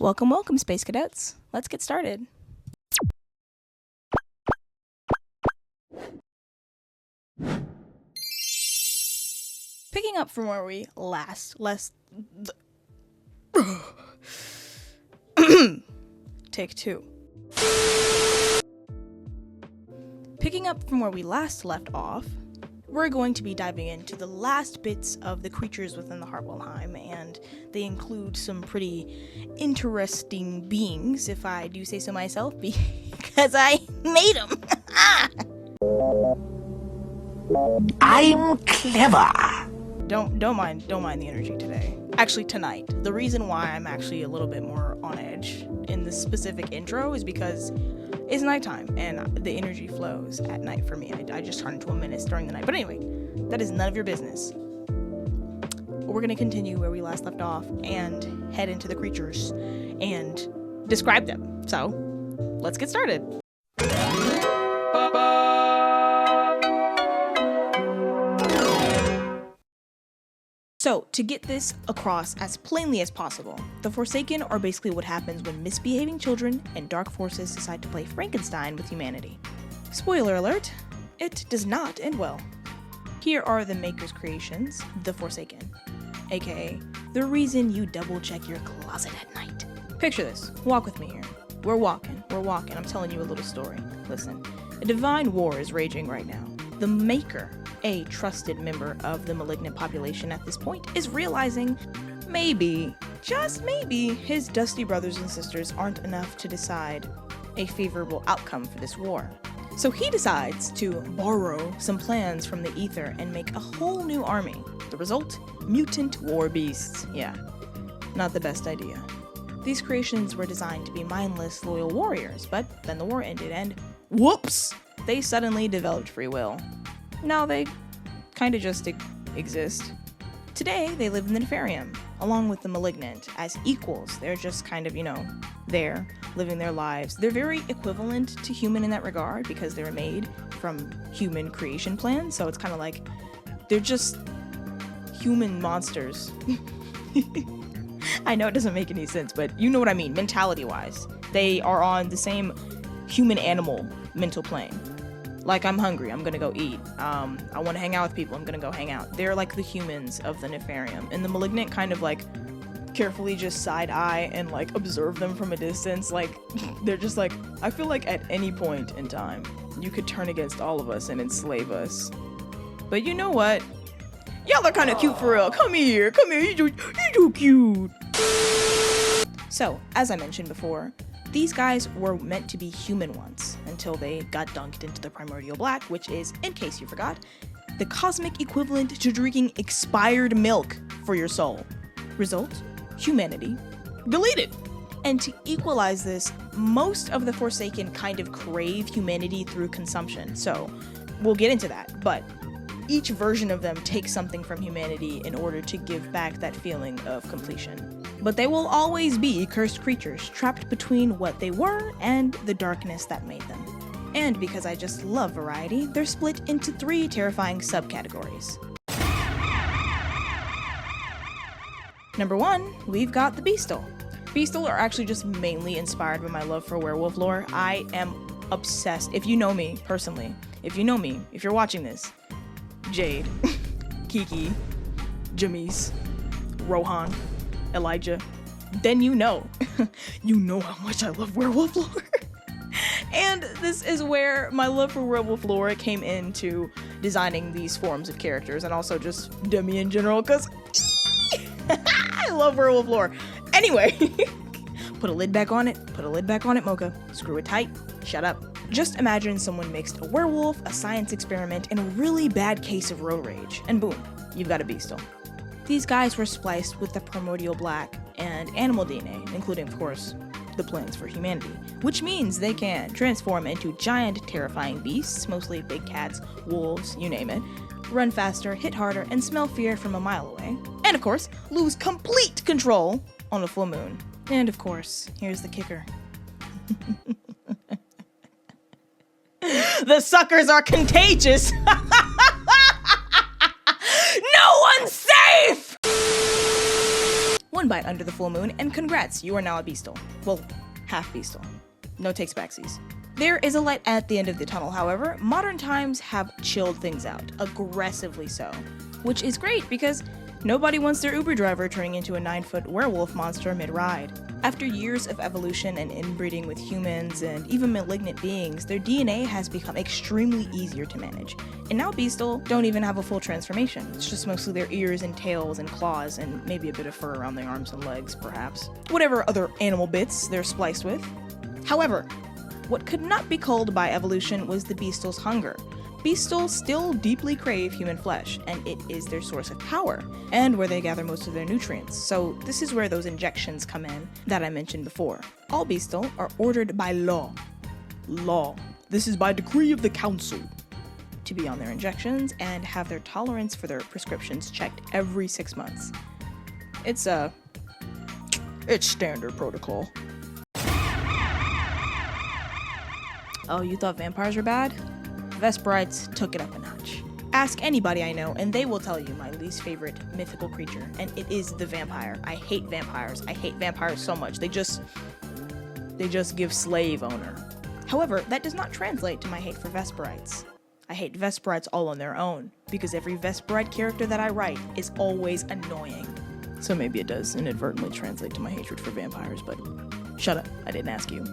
Welcome, welcome, Space Cadets. Let's get started. Picking up from where we Take two. Picking up from where we last left off, we're going to be diving into the last bits of the creatures within the Heartwell Hymn, and they include some pretty interesting beings, if I do say so myself, because I made them. I'm clever. Don't mind the energy today. Actually, tonight. The reason why I'm actually a little bit more on edge in this specific intro is because it's nighttime and the energy flows at night for me. I just turn into a menace during the night. But anyway, that is none of your business. We're going to continue where we last left off and head into the creatures and describe them. So, let's get started. So, to get this across as plainly as possible, the Forsaken are basically what happens when misbehaving children and dark forces decide to play Frankenstein with humanity. Spoiler alert, it does not end well. Here are the Maker's creations, the Forsaken, aka the reason you double check your closet at night. Picture this, walk with me here. We're walking, I'm telling you a little story. Listen, a divine war is raging right now. The Maker, a trusted member of the malignant population at this point, is realizing maybe, just maybe, his dusty brothers and sisters aren't enough to decide a favorable outcome for this war. So he decides to borrow some plans from the ether and make a whole new army. The result? Mutant war beasts. Yeah, not the best idea. These creations were designed to be mindless, loyal warriors, but then the war ended and whoops! They suddenly developed free will. Now they kinda just exist. Today, they live in the Nefarium, along with the Malignant, as equals. They're just kind of, there, living their lives. They're very equivalent to human in that regard, because they were made from human creation plans, so it's kind of like, they're just human monsters. I know it doesn't make any sense, but you know what I mean, mentality-wise. They are on the same human-animal mental plane. Like, I'm hungry, I'm gonna go eat. I want to hang out with people, I'm gonna go hang out. They're like the humans of the Nefarium. And the Malignant kind of like carefully just side-eye and like observe them from a distance. Like, they're just like, I feel like at any point in time, you could turn against all of us and enslave us. But you know what? Y'all are kind of cute for real. Come here, you're so cute. So, as I mentioned before, these guys were meant to be human once, until they got dunked into the primordial black, which is, in case you forgot, the cosmic equivalent to drinking expired milk for your soul. Result? Humanity deleted. And to equalize this, most of the Forsaken kind of crave humanity through consumption, so we'll get into that, but each version of them takes something from humanity in order to give back that feeling of completion. But they will always be cursed creatures, trapped between what they were and the darkness that made them. And because I just love variety, they're split into 3 terrifying subcategories. Number 1, we've got the Beastle. Beastle are actually just mainly inspired by my love for werewolf lore. I am obsessed. If you know me personally, if you're watching this, Jade, Kiki, Jamise, Rohan, Elijah, then you know how much I love werewolf lore. And this is where my love for werewolf lore came into designing these forms of characters, and also just Demi in general, because I love werewolf lore. Anyway, put a lid back on it, Mocha. Screw it tight, shut up. Just imagine someone mixed a werewolf, a science experiment, and a really bad case of road rage, and boom, you've got a Beastle. These guys were spliced with the primordial black and animal DNA, including, of course, the plans for humanity, which means they can transform into giant, terrifying beasts, mostly big cats, wolves, you name it, run faster, hit harder, and smell fear from a mile away, and of course, lose complete control on a full moon. And of course, here's the kicker. The suckers are contagious! No one's safe! One one bite under the full moon, and congrats, you are now a beastal. Well, half beastal. No takes backsies. There is a light at the end of the tunnel, however. Modern times have chilled things out, aggressively so. Which is great because nobody wants their Uber driver turning into a 9-foot werewolf monster mid-ride. After years of evolution and inbreeding with humans and even malignant beings, their DNA has become extremely easier to manage. And now beastal don't even have a full transformation. It's just mostly their ears and tails and claws and maybe a bit of fur around their arms and legs, perhaps. Whatever other animal bits they're spliced with. However, what could not be culled by evolution was the beastal's hunger. Beastals still deeply crave human flesh, and it is their source of power, and where they gather most of their nutrients. So this is where those injections come in that I mentioned before. All beastal are ordered by law. Law. This is by decree of the council. To be on their injections and have their tolerance for their prescriptions checked every 6 months. It's standard protocol. Oh, you thought vampires were bad? Vesperites took it up a notch. Ask anybody I know, and they will tell you my least favorite mythical creature, and it is the vampire. I hate vampires. I hate vampires so much. They just give slave owner. However, that does not translate to my hate for Vesperites. I hate Vesperites all on their own, because every Vesperite character that I write is always annoying. So maybe it does inadvertently translate to my hatred for vampires, but shut up, I didn't ask you.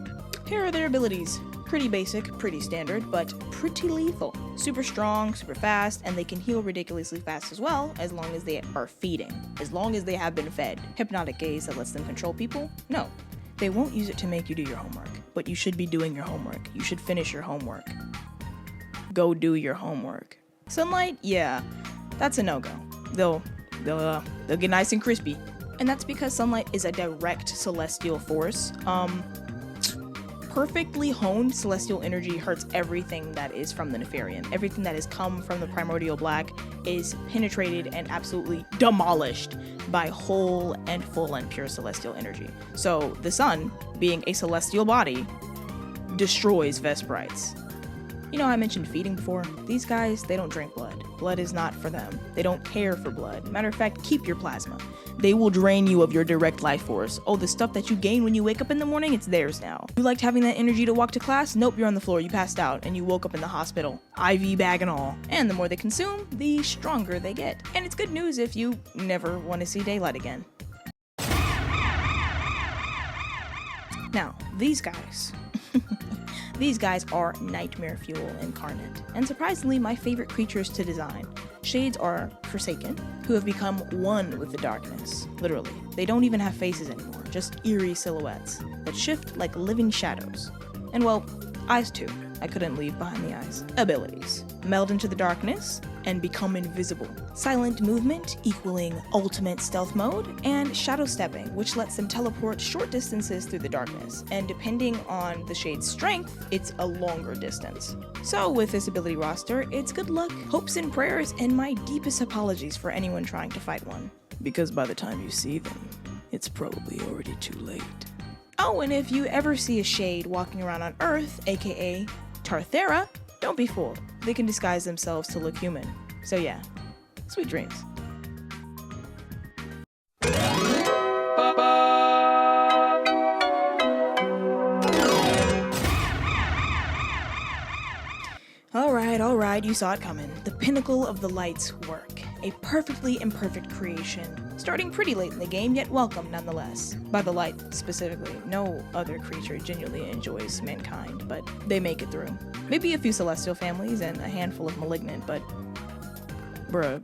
Here are their abilities. Pretty basic, pretty standard, but pretty lethal. Super strong, super fast, and they can heal ridiculously fast as well, as long as they are feeding. As long as they have been fed. Hypnotic gaze that lets them control people? No. They won't use it to make you do your homework, but you should be doing your homework. You should finish your homework. Go do your homework. Sunlight? Yeah, that's a no-go. They'll get nice and crispy. And that's because sunlight is a direct celestial force. Perfectly honed celestial energy hurts everything that is from the Nefarian. Everything that has come from the primordial black is penetrated and absolutely demolished by whole and full and pure celestial energy. So the sun, being a celestial body, destroys Vesperites. You know, I mentioned feeding before. These guys, they don't drink blood. Blood is not for them. They don't care for blood. Matter of fact, keep your plasma. They will drain you of your direct life force. Oh, the stuff that you gain when you wake up in the morning, it's theirs now. You liked having that energy to walk to class? Nope, you're on the floor, you passed out, and you woke up in the hospital. IV bag and all. And the more they consume, the stronger they get. And it's good news if you never want to see daylight again. Now, these guys. These guys are nightmare fuel incarnate, and surprisingly my favorite creatures to design. Shades are Forsaken, who have become one with the darkness, literally. They don't even have faces anymore, just eerie silhouettes that shift like living shadows. And well, eyes too. I couldn't leave behind the eyes. Abilities. Meld into the darkness and become invisible. Silent movement equaling ultimate stealth mode, and shadow stepping, which lets them teleport short distances through the darkness. And depending on the shade's strength, it's a longer distance. So with this ability roster, it's good luck, hopes and prayers, and my deepest apologies for anyone trying to fight one. Because by the time you see them, it's probably already too late. Oh, and if you ever see a shade walking around on Earth, aka Tarthera, don't be fooled. They can disguise themselves to look human. So yeah, sweet dreams. Alright, you saw it coming. The pinnacle of the light's work. A perfectly imperfect creation. Starting pretty late in the game, yet welcome nonetheless. By the light, specifically. No other creature genuinely enjoys mankind, but they make it through. Maybe a few celestial families and a handful of malignant, but bruh,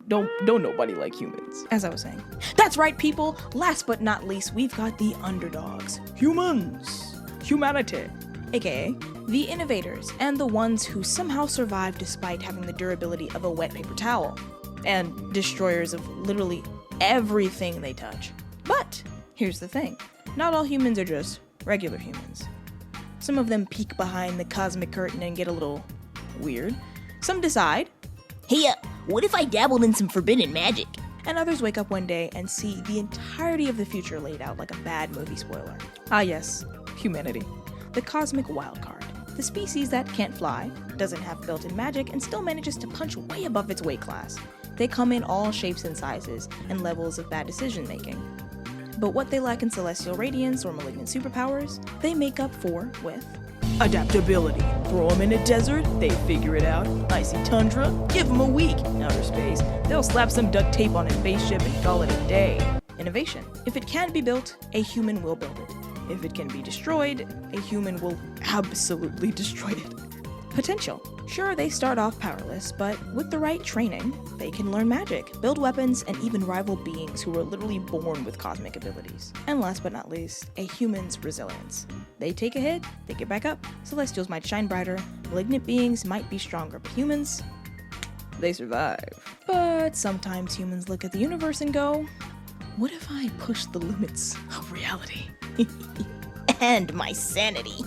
don't nobody like humans. As I was saying. That's right, people! Last but not least, we've got the underdogs. Humans! Humanity! AKA the innovators, and the ones who somehow survive despite having the durability of a wet paper towel. And destroyers of literally everything they touch. But here's the thing. Not all humans are just regular humans. Some of them peek behind the cosmic curtain and get a little weird. Some decide, Hey, what if I dabbled in some forbidden magic? and others wake up one day and see the entirety of the future laid out like a bad movie spoiler. Ah yes, humanity. The cosmic wildcard. The species that can't fly, doesn't have built-in magic, and still manages to punch way above its weight class. They come in all shapes and sizes, and levels of bad decision-making. But what they lack in celestial radiance or malignant superpowers, they make up for with adaptability. Throw them in a desert, they figure it out. Icy tundra, give them a week. Outer space, they'll slap some duct tape on a spaceship and call it a day. Innovation. If it can be built, a human will build it. If it can be destroyed, a human will absolutely destroy it. Potential. Sure, they start off powerless, but with the right training, they can learn magic, build weapons, and even rival beings who are literally born with cosmic abilities. And last but not least, a human's resilience. They take a hit, they get back up. Celestials might shine brighter, malignant beings might be stronger, but humans, they survive. But sometimes humans look at the universe and go, what if I push the limits of reality? And my sanity.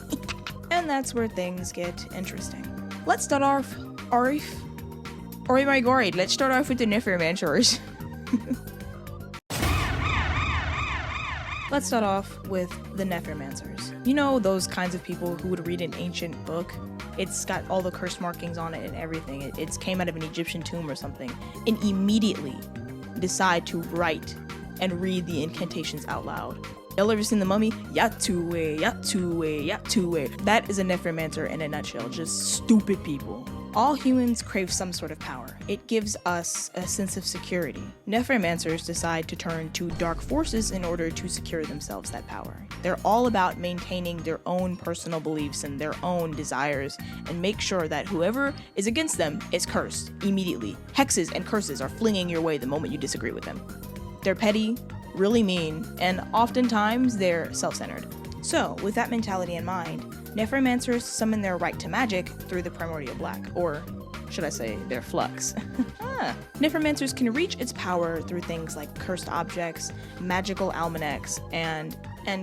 And that's where things get interesting. Let's start off, oh my god, let's start off with the Necromancers. Let's start off with the Necromancers. You know those kinds of people who would read an ancient book? It's got all the curse markings on it and everything. It's came out of an Egyptian tomb or something. And immediately decide to write and read the incantations out loud. Y'all ever seen The Mummy? Yatue, Yatue, Yatue. That is a Necromancer in a nutshell, just stupid people. All humans crave some sort of power. It gives us a sense of security. Necromancers decide to turn to dark forces in order to secure themselves that power. They're all about maintaining their own personal beliefs and their own desires and make sure that whoever is against them is cursed immediately. Hexes and curses are flinging your way the moment you disagree with them. They're petty, really mean, and oftentimes they're self-centered. So, with that mentality in mind, Necromancers summon their right to magic through the primordial black, or should I say, their flux. Necromancers can reach its power through things like cursed objects, magical almanacs, and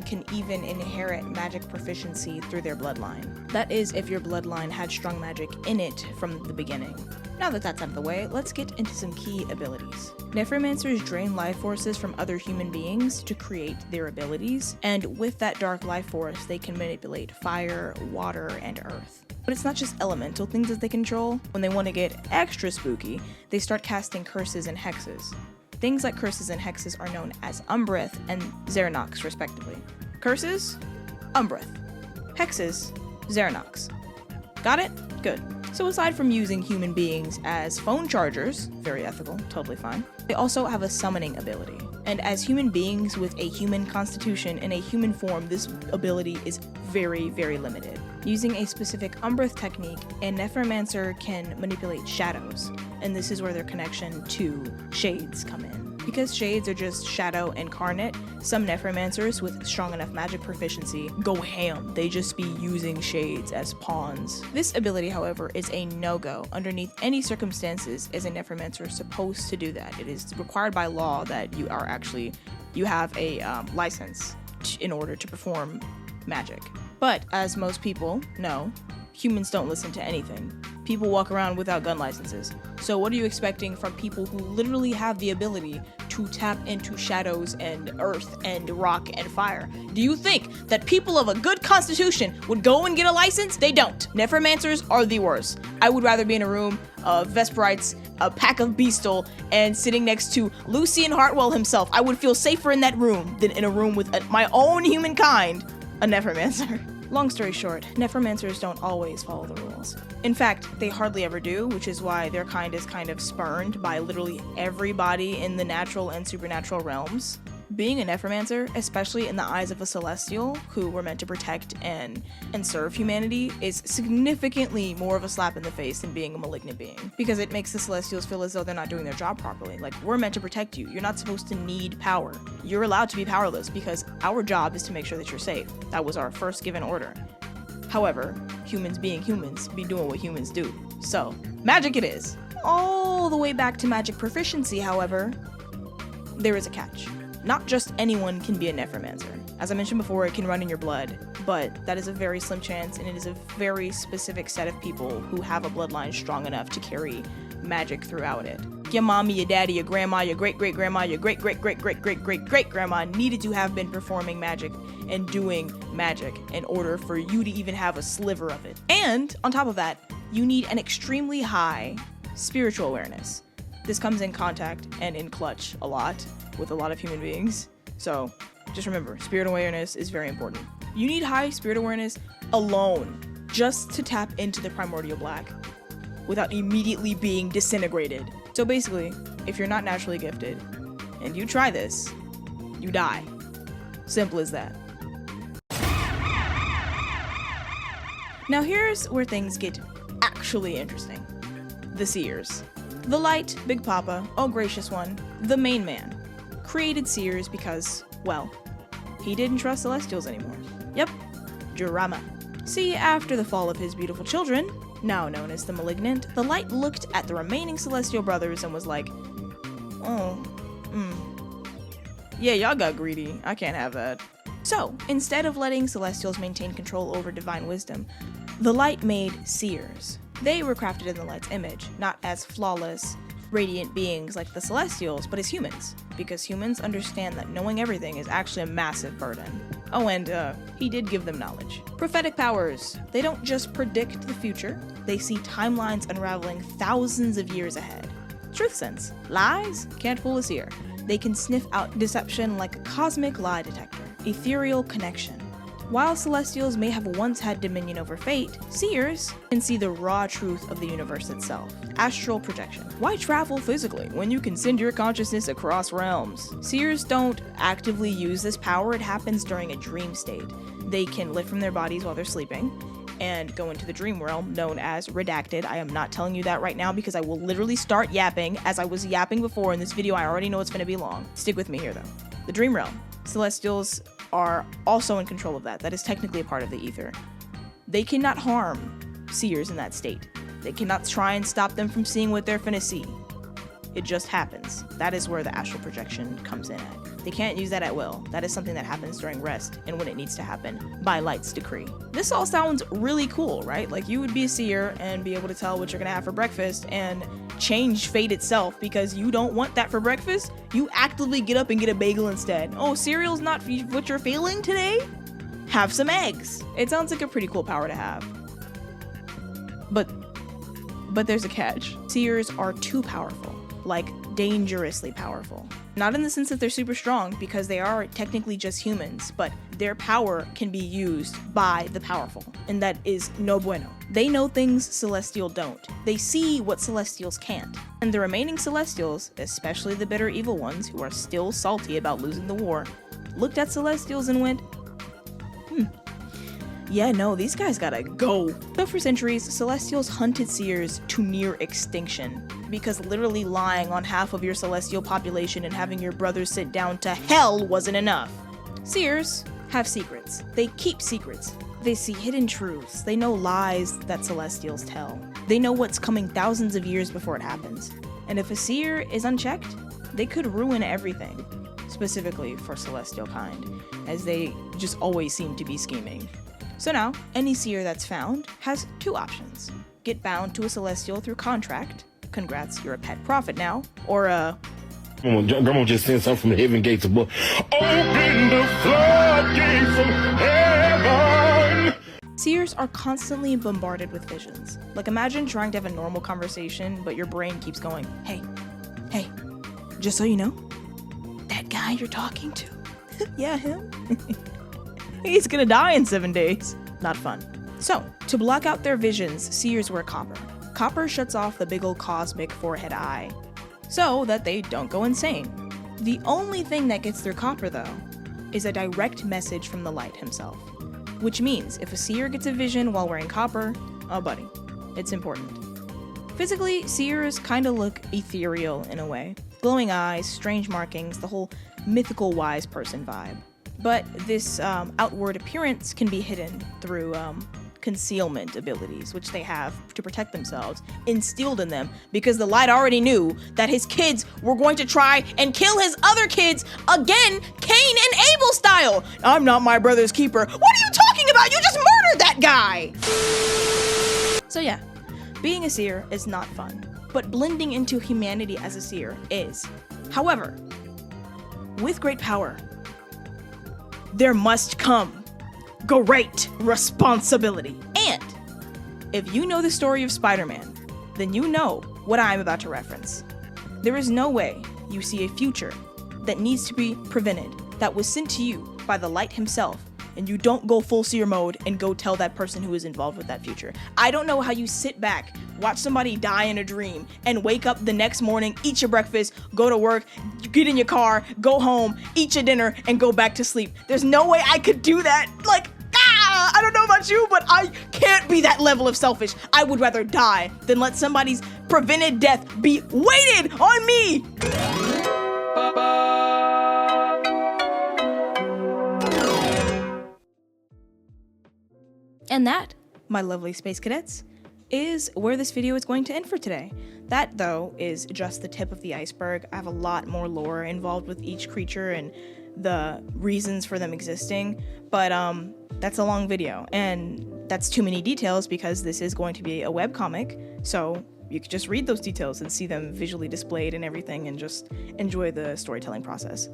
can even inherit magic proficiency through their bloodline. That is, if your bloodline had strong magic in it from the beginning. Now that that's out of the way, let's get into some key abilities. Necromancers drain life forces from other human beings to create their abilities, and with that dark life force, they can manipulate fire, water, and earth. But it's not just elemental things that they control. When they want to get extra spooky, they start casting curses and hexes. Things like curses and hexes are known as Umbreth and Zernox, respectively. Curses? Umbreth. Hexes? Zernox. Got it? Good. So aside from using human beings as phone chargers, very ethical, totally fine, they also have a summoning ability. And as human beings with a human constitution in a human form, this ability is very, very limited. Using a specific Umbreth technique, a Necromancer can manipulate shadows, and this is where their connection to shades come in. Because shades are just shadow incarnate, some Necromancers with strong enough magic proficiency go ham. They just be using shades as pawns. This ability, however, is a no-go. Underneath any circumstances is a Necromancer supposed to do that. It is required by law that you have a license in order to perform magic. But as most people know, humans don't listen to anything. People walk around without gun licenses. So what are you expecting from people who literally have the ability to tap into shadows and earth and rock and fire? Do you think that people of a good constitution would go and get a license? They don't. Necromancers are the worst. I would rather be in a room of Vesperites, a pack of Beastal, and sitting next to Lucian Heartwell himself. I would feel safer in that room than in a room with my own humankind, a Necromancer. Long story short, Necromancers don't always follow the rules. In fact, they hardly ever do, which is why their kind is kind of spurned by literally everybody in the natural and supernatural realms. Being a Necromancer, especially in the eyes of a Celestial, who were meant to protect and serve humanity, is significantly more of a slap in the face than being a malignant being. Because it makes the Celestials feel as though they're not doing their job properly. Like, we're meant to protect you. You're not supposed to need power. You're allowed to be powerless because our job is to make sure that you're safe. That was our first given order. However, humans being humans, be doing what humans do. So, magic it is. All the way back to magic proficiency, however, there is a catch. Not just anyone can be a Necromancer. As I mentioned before, it can run in your blood, but that is a very slim chance, and it is a very specific set of people who have a bloodline strong enough to carry magic throughout it. Your mommy, your daddy, your grandma, your great-great-grandma, your great-great-great-great-great-great-grandma needed to have been performing magic and doing magic in order for you to even have a sliver of it. And, on top of that, you need an extremely high spiritual awareness. This comes in contact and in clutch a lot with a lot of human beings. So, Just remember, spirit awareness is very important. You need high spirit awareness alone just to tap into the primordial black without immediately being disintegrated. So basically, if you're not naturally gifted and you try this, you die. Simple as that. Now here's where things get actually interesting. The seers. The light, Big Papa, oh gracious one, the main man, created seers because, well, he didn't trust Celestials anymore. Yep, drama. See, after the fall of his beautiful children, now known as the Malignant, the light looked at the remaining Celestial brothers and was like, yeah, y'all got greedy. I can't have that. So, instead of letting Celestials maintain control over divine wisdom, the light made seers. They were crafted in the light's image, not as flawless, radiant beings like the Celestials, but as humans, because humans understand that knowing everything is actually a massive burden. Oh, and he did give them knowledge. Prophetic powers. They don't just predict the future, they see timelines unraveling thousands of years ahead. Truth sense. Lies can't fool a seer. They can sniff out deception like a cosmic lie detector. Ethereal connection. While Celestials may have once had dominion over fate, seers can see the raw truth of the universe itself. Astral projection. Why travel physically when you can send your consciousness across realms? Seers don't actively use this power, it happens during a dream state. They can lift from their bodies while they're sleeping and go into the dream realm known as redacted. I am not telling you that right now because I will literally start yapping as I was yapping before in this video. I already know it's going to be long. Stick with me here though. The dream realm. Celestials are also in control of that. That is technically a part of the ether. They cannot harm seers in that state. They cannot try and stop them from seeing what they're finna see. It just happens. That is where the astral projection comes in at. They can't use that at will. That is something that happens during rest and when it needs to happen by light's decree. This all sounds really cool, right? Like you would be a seer and be able to tell what you're gonna have for breakfast and change fate itself because you don't want that for breakfast. You actively get up and get a bagel instead. Oh, cereal's not what you're feeling today? Have some eggs. It sounds like a pretty cool power to have. But there's a catch. Seers are too powerful. Like dangerously powerful. Not in the sense that they're super strong, because they are technically just humans, but their power can be used by the powerful, and that is no bueno. They know things Celestial don't. They see what Celestials can't. And the remaining Celestials, especially the bitter evil ones who are still salty about losing the war, looked at Celestials and went, yeah, no, these guys gotta go. So for centuries, Celestials hunted seers to near extinction, because literally lying on half of your Celestial population and having your brothers sit down to hell wasn't enough. Seers have secrets. They keep secrets. They see hidden truths. They know lies that Celestials tell. They know what's coming thousands of years before it happens. And if a seer is unchecked, they could ruin everything, specifically for Celestial kind, as they just always seem to be scheming. So now, any seer that's found has two options. Get bound to a Celestial through contract. Congrats, you're a pet prophet now. Or Grandma just sent something from the heaven gates above. Open the floodgates of heaven! Seers are constantly bombarded with visions. Like imagine trying to have a normal conversation, but your brain keeps going, hey, just so you know, that guy you're talking to, yeah, him? He's gonna die in 7 days. Not fun. So, to block out their visions, seers wear copper. Copper shuts off the big ol' cosmic forehead eye, so that they don't go insane. The only thing that gets through copper, though, is a direct message from the light himself. Which means, if a seer gets a vision while wearing copper, oh buddy, it's important. Physically, seers kinda look ethereal in a way. Glowing eyes, strange markings, the whole mythical wise person vibe. But this outward appearance can be hidden through concealment abilities, which they have to protect themselves, instilled in them because the light already knew that his kids were going to try and kill his other kids again, Cain and Abel style. I'm not my brother's keeper. What are you talking about? You just murdered that guy! So yeah, being a seer is not fun, but blending into humanity as a seer is. However, with great power, there must come great responsibility. And if you know the story of Spider-Man, then you know what I'm about to reference. There is no way you see a future that needs to be prevented that was sent to you by the light himself, and you don't go full seer mode and go tell that person who is involved with that future. I don't know how you sit back, watch somebody die in a dream, and wake up the next morning, eat your breakfast, go to work, get in your car, go home, eat your dinner, and go back to sleep. There's no way I could do that. Like, I don't know about you, but I can't be that level of selfish. I would rather die than let somebody's prevented death be weighted on me. And that, my lovely space cadets, is where this video is going to end for today. That, though, is just the tip of the iceberg. I have a lot more lore involved with each creature and the reasons for them existing, but that's a long video, and that's too many details because this is going to be a webcomic, so you could just read those details and see them visually displayed and everything and just enjoy the storytelling process.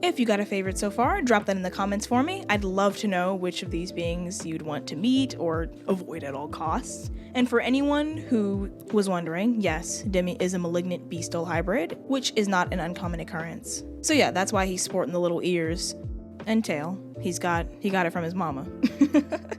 If you got a favorite so far, drop that in the comments for me. I'd love to know which of these beings you'd want to meet or avoid at all costs. And for anyone who was wondering, yes, Demi is a malignant beastal hybrid, which is not an uncommon occurrence. So yeah, that's why he's sporting the little ears and tail. He got it from his mama.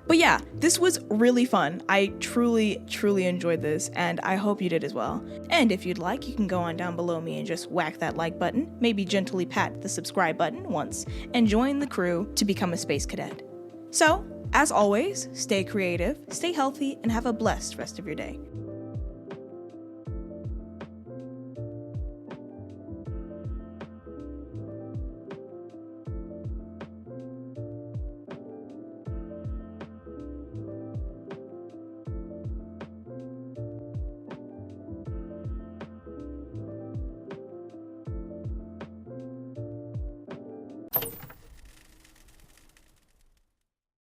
But yeah, this was really fun. I truly enjoyed this, and I hope you did as well. And if you'd like, you can go on down below me and just whack that like button, maybe gently pat the subscribe button once, and join the crew to become a space cadet. So, as always, stay creative, stay healthy, and have a blessed rest of your day.